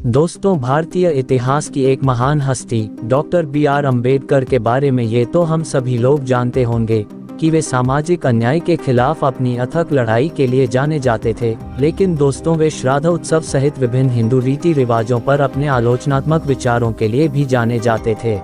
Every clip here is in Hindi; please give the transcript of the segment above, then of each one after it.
दोस्तों, भारतीय इतिहास की एक महान हस्ती डॉक्टर बी.आर. अम्बेडकर के बारे में ये तो हम सभी लोग जानते होंगे कि वे सामाजिक अन्याय के खिलाफ अपनी अथक लड़ाई के लिए जाने जाते थे। लेकिन दोस्तों, वे श्राद्ध उत्सव सहित विभिन्न हिंदू रीति रिवाजों पर अपने आलोचनात्मक विचारों के लिए भी जाने जाते थे।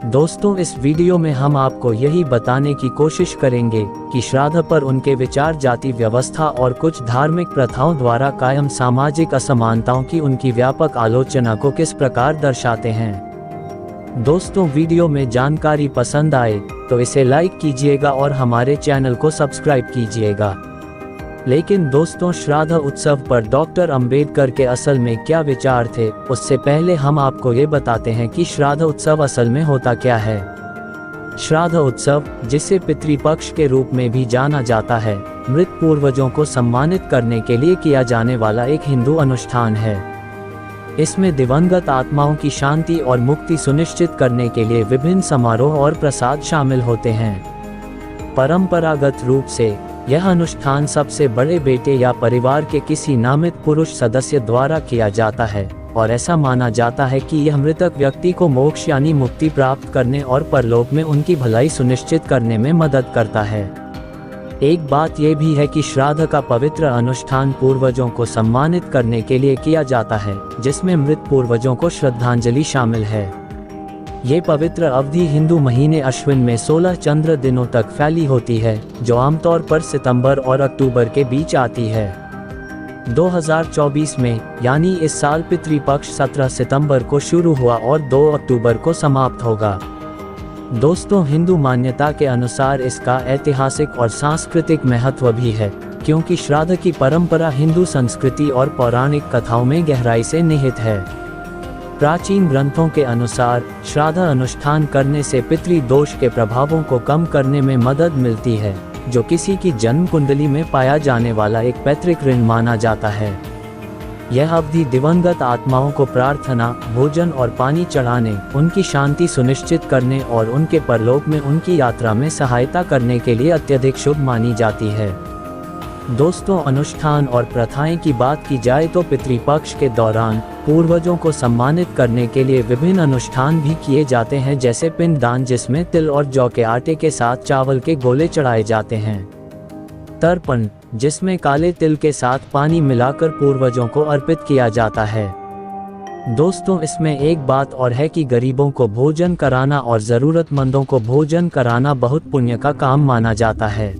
दोस्तों, इस वीडियो में हम आपको यही बताने की कोशिश करेंगे कि श्राद्ध पर उनके विचार जाति व्यवस्था और कुछ धार्मिक प्रथाओं द्वारा कायम सामाजिक असमानताओं की उनकी व्यापक आलोचना को किस प्रकार दर्शाते हैं। दोस्तों, वीडियो में जानकारी पसंद आए तो इसे लाइक कीजिएगा और हमारे चैनल को सब्सक्राइब कीजिएगा। लेकिन दोस्तों, श्राद्ध उत्सव पर डॉक्टर अंबेडकर के असल में क्या विचार थे, उससे पहले हम आपको ये बताते हैं कि श्राद्ध उत्सव असल में होता क्या है। श्राद्ध उत्सव, जिसे पितृपक्ष के रूप में भी जाना जाता है, मृत पूर्वजों को सम्मानित करने के लिए किया जाने वाला एक हिंदू अनुष्ठान है। इसमें दिवंगत आत्माओं की शांति और मुक्ति सुनिश्चित करने के लिए विभिन्न समारोह और प्रसाद शामिल होते हैं। परंपरागत रूप से यह अनुष्ठान सबसे बड़े बेटे या परिवार के किसी नामित पुरुष सदस्य द्वारा किया जाता है और ऐसा माना जाता है कि यह मृतक व्यक्ति को मोक्ष यानी मुक्ति प्राप्त करने और परलोक में उनकी भलाई सुनिश्चित करने में मदद करता है। एक बात यह भी है कि श्राद्ध का पवित्र अनुष्ठान पूर्वजों को सम्मानित करने के लिए किया जाता है, जिसमें मृत पूर्वजों को श्रद्धांजलि शामिल है। ये पवित्र अवधि हिंदू महीने अश्विन में 16 चंद्र दिनों तक फैली होती है, जो आमतौर पर सितंबर और अक्टूबर के बीच आती है। 2024 में यानी इस साल पितृपक्ष 17 सितंबर को शुरू हुआ और 2 अक्टूबर को समाप्त होगा। दोस्तों, हिंदू मान्यता के अनुसार इसका ऐतिहासिक और सांस्कृतिक महत्व भी है, क्योंकि श्राद्ध की परंपरा हिंदू संस्कृति और पौराणिक कथाओं में गहराई से निहित है। प्राचीन ग्रंथों के अनुसार श्राद्ध अनुष्ठान करने से पितृदोष के प्रभावों को कम करने में मदद मिलती है, जो किसी की जन्म कुंडली में पाया जाने वाला एक पैतृक ऋण माना जाता है। यह अवधि दिवंगत आत्माओं को प्रार्थना, भोजन और पानी चढ़ाने, उनकी शांति सुनिश्चित करने और उनके परलोक में उनकी यात्रा में सहायता करने के लिए अत्यधिक शुभ मानी जाती है। दोस्तों, अनुष्ठान और प्रथाएं की बात की जाए तो पितृपक्ष के दौरान पूर्वजों को सम्मानित करने के लिए विभिन्न अनुष्ठान भी किए जाते हैं, जैसे पिंडदान, जिसमें तिल और जौ के आटे के साथ चावल के गोले चढ़ाए जाते हैं। तर्पण, जिसमें काले तिल के साथ पानी मिलाकर पूर्वजों को अर्पित किया जाता है। दोस्तों, इसमें एक बात और है कि गरीबों को भोजन कराना और जरूरतमंदों को भोजन कराना बहुत पुण्य का काम माना जाता है।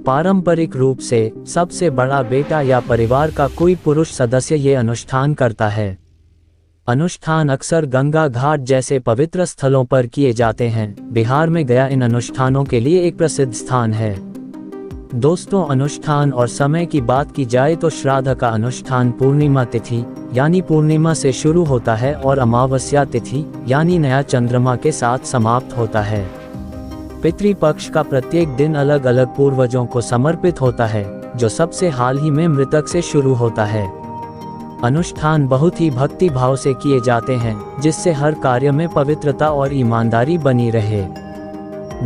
पारंपरिक रूप से सबसे बड़ा बेटा या परिवार का कोई पुरुष सदस्य ये अनुष्ठान करता है। अनुष्ठान अक्सर गंगा घाट जैसे पवित्र स्थलों पर किए जाते हैं। बिहार में गया इन अनुष्ठानों के लिए एक प्रसिद्ध स्थान है। दोस्तों, अनुष्ठान और समय की बात की जाए तो श्राद्ध का अनुष्ठान पूर्णिमा तिथि यानी पूर्णिमा से शुरू होता है और अमावस्या तिथि यानी नया चंद्रमा के साथ समाप्त होता है। पितृपक्ष का प्रत्येक दिन अलग अलग पूर्वजों को समर्पित होता है, जो सबसे हाल ही में मृतक से शुरू होता है। अनुष्ठान बहुत ही भक्ति भाव से किए जाते हैं, जिससे हर कार्य में पवित्रता और ईमानदारी बनी रहे।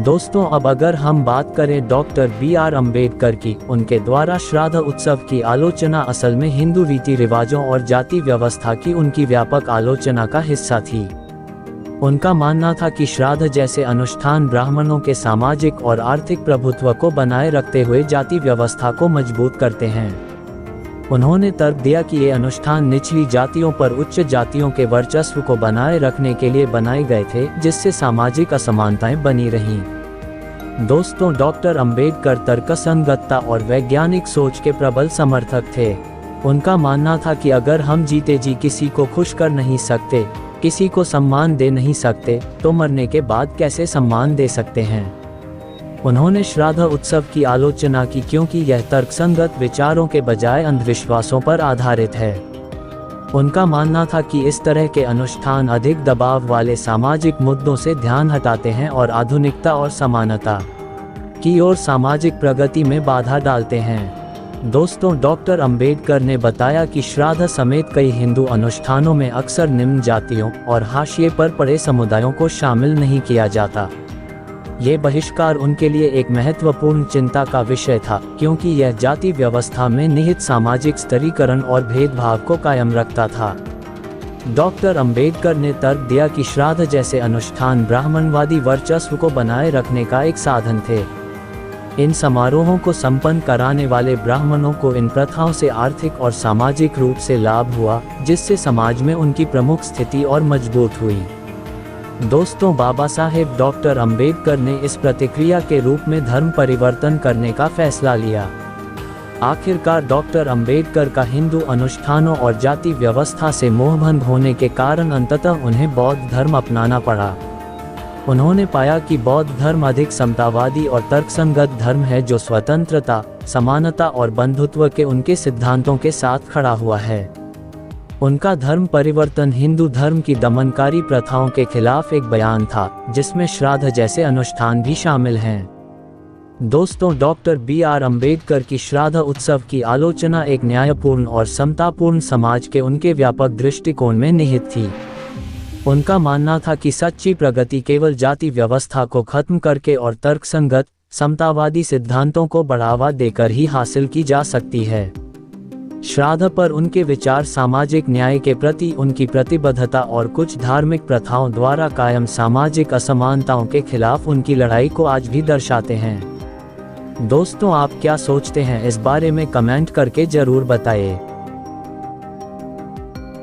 दोस्तों, अब अगर हम बात करें डॉक्टर बी.आर. अम्बेडकर की, उनके द्वारा श्राद्ध उत्सव की आलोचना असल में हिंदू रीति रिवाजों और जाति व्यवस्था की उनकी व्यापक आलोचना का हिस्सा थी। उनका मानना था कि श्राद्ध जैसे अनुष्ठान ब्राह्मणों के सामाजिक और आर्थिक प्रभुत्व को बनाए रखते हुए जाति व्यवस्था को मजबूत करते हैं। उन्होंने तर्क दिया कि ये अनुष्ठान निचली जातियों पर उच्च जातियों के वर्चस्व को बनाए रखने के लिए बनाए गए थे, जिससे सामाजिक असमानताएं बनी रहीं। दोस्तों, डॉक्टर अंबेडकर तर्कसंगतता और वैज्ञानिक सोच के प्रबल समर्थक थे। उनका मानना था कि अगर हम जीते जी किसी को खुश कर नहीं सकते, किसी को सम्मान दे नहीं सकते, तो मरने के बाद कैसे सम्मान दे सकते हैं। उन्होंने श्राद्ध उत्सव की आलोचना की क्योंकि यह तर्कसंगत विचारों के बजाय अंधविश्वासों पर आधारित है। उनका मानना था कि इस तरह के अनुष्ठान अधिक दबाव वाले सामाजिक मुद्दों से ध्यान हटाते हैं और आधुनिकता और समानता की ओर सामाजिक प्रगति में बाधा डालते हैं। दोस्तों, डॉक्टर अंबेडकर ने बताया कि श्राद्ध समेत कई हिंदू अनुष्ठानों में अक्सर निम्न जातियों और हाशिए पर पड़े समुदायों को शामिल नहीं किया जाता। ये बहिष्कार उनके लिए एक महत्वपूर्ण चिंता का विषय था, क्योंकि यह जाति व्यवस्था में निहित सामाजिक स्तरीकरण और भेदभाव को कायम रखता था। डॉक्टर अंबेडकर ने तर्क दिया कि श्राद्ध जैसे अनुष्ठान ब्राह्मणवादी वर्चस्व को बनाए रखने का एक साधन थे। इन समारोहों को संपन्न कराने वाले ब्राह्मणों को इन प्रथाओं से आर्थिक और सामाजिक रूप से लाभ हुआ, जिससे समाज में उनकी प्रमुख स्थिति और मजबूत हुई। दोस्तों, बाबा साहेब डॉक्टर अंबेडकर ने इस प्रतिक्रिया के रूप में धर्म परिवर्तन करने का फैसला लिया। आखिरकार डॉक्टर अंबेडकर का हिंदू अनुष्ठानों और जाति व्यवस्था से मोहभंग होने के कारण अंततः उन्हें बौद्ध धर्म अपनाना पड़ा। उन्होंने पाया कि बौद्ध धर्म अधिक समतावादी और तर्कसंगत धर्म है, जो स्वतंत्रता, समानता और बंधुत्व के उनके सिद्धांतों के साथ खड़ा हुआ है। उनका धर्म परिवर्तन हिंदू धर्म की दमनकारी प्रथाओं के खिलाफ एक बयान था, जिसमें श्राद्ध जैसे अनुष्ठान भी शामिल हैं। दोस्तों, डॉक्टर बी.आर. अंबेडकर की श्राद्ध उत्सव की आलोचना एक न्यायपूर्ण और समतापूर्ण समाज के उनके व्यापक दृष्टिकोण में निहित थी। उनका मानना था कि सच्ची प्रगति केवल जाति व्यवस्था को खत्म करके और तर्कसंगत, समतावादी सिद्धांतों को बढ़ावा देकर ही हासिल की जा सकती है। श्राद्ध पर उनके विचार सामाजिक न्याय के प्रति उनकी प्रतिबद्धता और कुछ धार्मिक प्रथाओं द्वारा कायम सामाजिक असमानताओं के खिलाफ उनकी लड़ाई को आज भी दर्शाते हैं। दोस्तों, आप क्या सोचते हैं इस बारे में कमेंट करके जरूर बताइए।